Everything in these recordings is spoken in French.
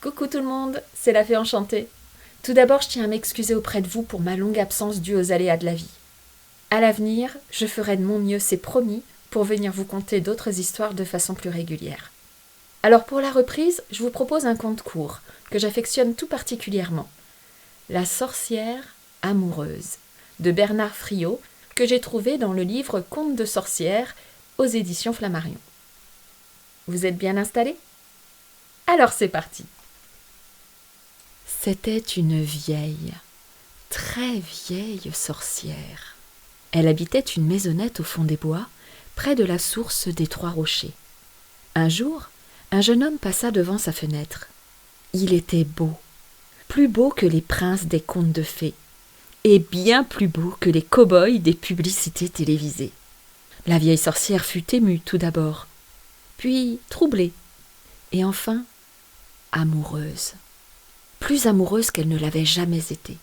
Coucou tout le monde, c'est la Fée Enchantée. Tout d'abord, je tiens à m'excuser auprès de vous pour ma longue absence due aux aléas de la vie. À l'avenir, je ferai de mon mieux, c'est promis, pour venir vous conter d'autres histoires de façon plus régulière. Alors pour la reprise, je vous propose un conte court, que j'affectionne tout particulièrement. La sorcière amoureuse, de Bernard Friot, que j'ai trouvé dans le livre Contes de sorcières, aux éditions Flammarion. Vous êtes bien installés ? Alors c'est parti. C'était une vieille, très vieille sorcière. Elle habitait une maisonnette au fond des bois, près de la source des Trois Rochers. Un jour, un jeune homme passa devant sa fenêtre. Il était beau, plus beau que les princes des contes de fées, et bien plus beau que les cow-boys des publicités télévisées. La vieille sorcière fut émue tout d'abord, puis troublée, et enfin amoureuse. Plus amoureuse qu'elle ne l'avait jamais été.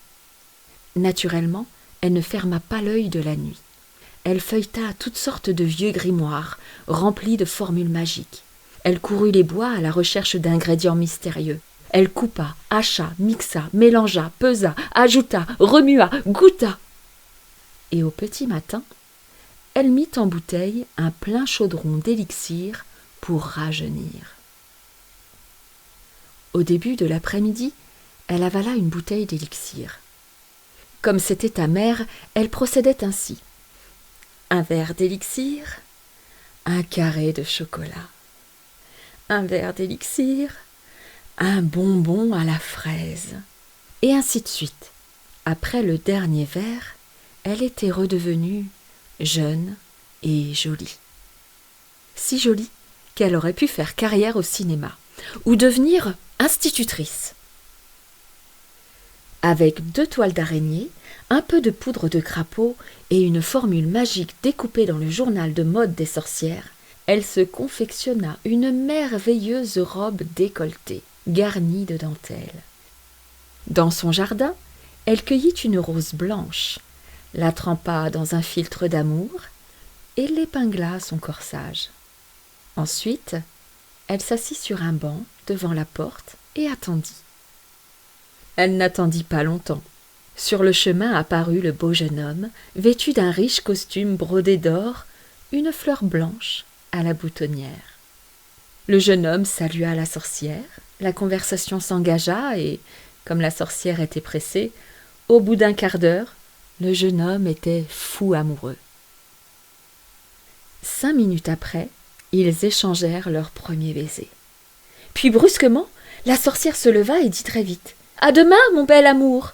Naturellement, elle ne ferma pas l'œil de la nuit. Elle feuilleta toutes sortes de vieux grimoires, remplis de formules magiques. Elle courut les bois à la recherche d'ingrédients mystérieux. Elle coupa, hacha, mixa, mélangea, pesa, ajouta, remua, goûta. Et au petit matin, elle mit en bouteille un plein chaudron d'élixir pour rajeunir. Au début de l'après-midi, elle avala une bouteille d'élixir. Comme c'était amer, elle procédait ainsi. Un verre d'élixir, un carré de chocolat. Un verre d'élixir, un bonbon à la fraise. Et ainsi de suite. Après le dernier verre, elle était redevenue jeune et jolie. Si jolie qu'elle aurait pu faire carrière au cinéma ou devenir institutrice. Avec 2 toiles d'araignée, un peu de poudre de crapaud et une formule magique découpée dans le journal de mode des sorcières, elle se confectionna une merveilleuse robe décolletée, garnie de dentelles. Dans son jardin, elle cueillit une rose blanche, la trempa dans un filtre d'amour et l'épingla à son corsage. Ensuite, elle s'assit sur un banc devant la porte et attendit. Elle n'attendit pas longtemps. Sur le chemin apparut le beau jeune homme, vêtu d'un riche costume brodé d'or, une fleur blanche à la boutonnière. Le jeune homme salua la sorcière, la conversation s'engagea et, comme la sorcière était pressée, au bout d'1 quart d'heure, le jeune homme était fou amoureux. 5 minutes après, ils échangèrent leur premier baiser. Puis brusquement, la sorcière se leva et dit très vite « À demain, mon bel amour !»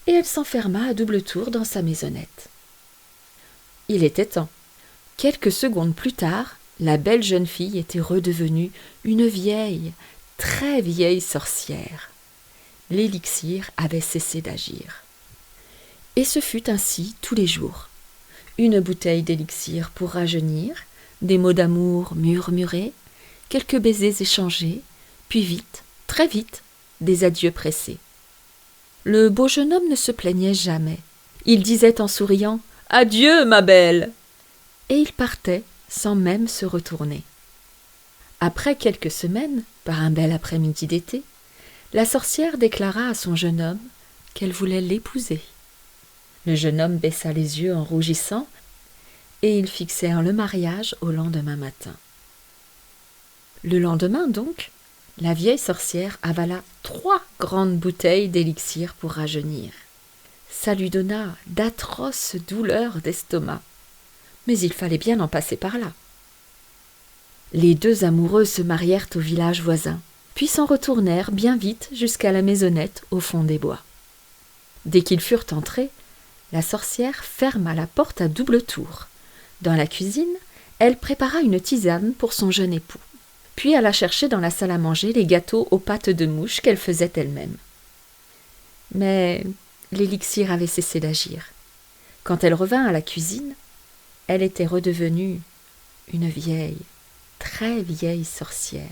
Et elle s'enferma à double tour dans sa maisonnette. Il était temps. Quelques secondes plus tard, la belle jeune fille était redevenue une vieille, très vieille sorcière. L'élixir avait cessé d'agir. Et ce fut ainsi tous les jours. Une bouteille d'élixir pour rajeunir, des mots d'amour murmurés, quelques baisers échangés, puis vite, très vite, des adieux pressés. Le beau jeune homme ne se plaignait jamais. Il disait en souriant « Adieu, ma belle !» et il partait sans même se retourner. Après quelques semaines, par un bel après-midi d'été, la sorcière déclara à son jeune homme qu'elle voulait l'épouser. Le jeune homme baissa les yeux en rougissant et ils fixèrent le mariage au lendemain matin. Le lendemain donc, la vieille sorcière avala 3 grandes bouteilles d'élixir pour rajeunir. Ça lui donna d'atroces douleurs d'estomac. Mais il fallait bien en passer par là. Les 2 amoureux se marièrent au village voisin, puis s'en retournèrent bien vite jusqu'à la maisonnette au fond des bois. Dès qu'ils furent entrés, la sorcière ferma la porte à double tour. Dans la cuisine, elle prépara une tisane pour son jeune époux. Puis alla chercher dans la salle à manger les gâteaux aux pâtes de mouche qu'elle faisait elle-même. Mais l'élixir avait cessé d'agir. Quand elle revint à la cuisine, elle était redevenue une vieille, très vieille sorcière,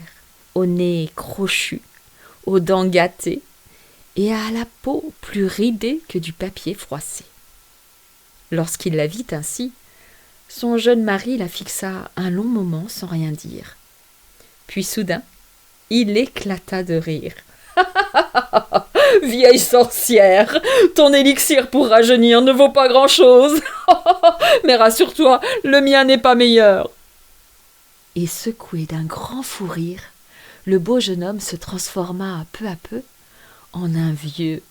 au nez crochu, aux dents gâtées et à la peau plus ridée que du papier froissé. Lorsqu'il la vit ainsi, son jeune mari la fixa un long moment sans rien dire. Puis soudain, Il éclata de rire. « Vieille sorcière, ton élixir pour rajeunir ne vaut pas grand-chose. Mais rassure-toi, le mien n'est pas meilleur. » Et secoué d'un grand fou rire, le beau jeune homme se transforma peu à peu en un vieux,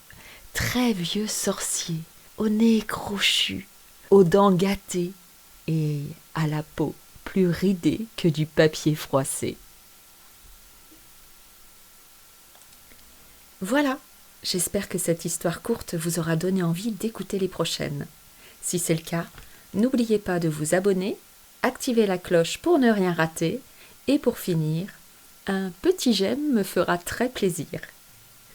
très vieux sorcier, au nez crochu, aux dents gâtées et à la peau plus ridée que du papier froissé. Voilà, j'espère que cette histoire courte vous aura donné envie d'écouter les prochaines. Si c'est le cas, n'oubliez pas de vous abonner, activer la cloche pour ne rien rater et pour finir, un petit j'aime me fera très plaisir.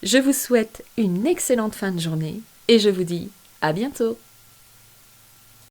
Je vous souhaite une excellente fin de journée et je vous dis à bientôt.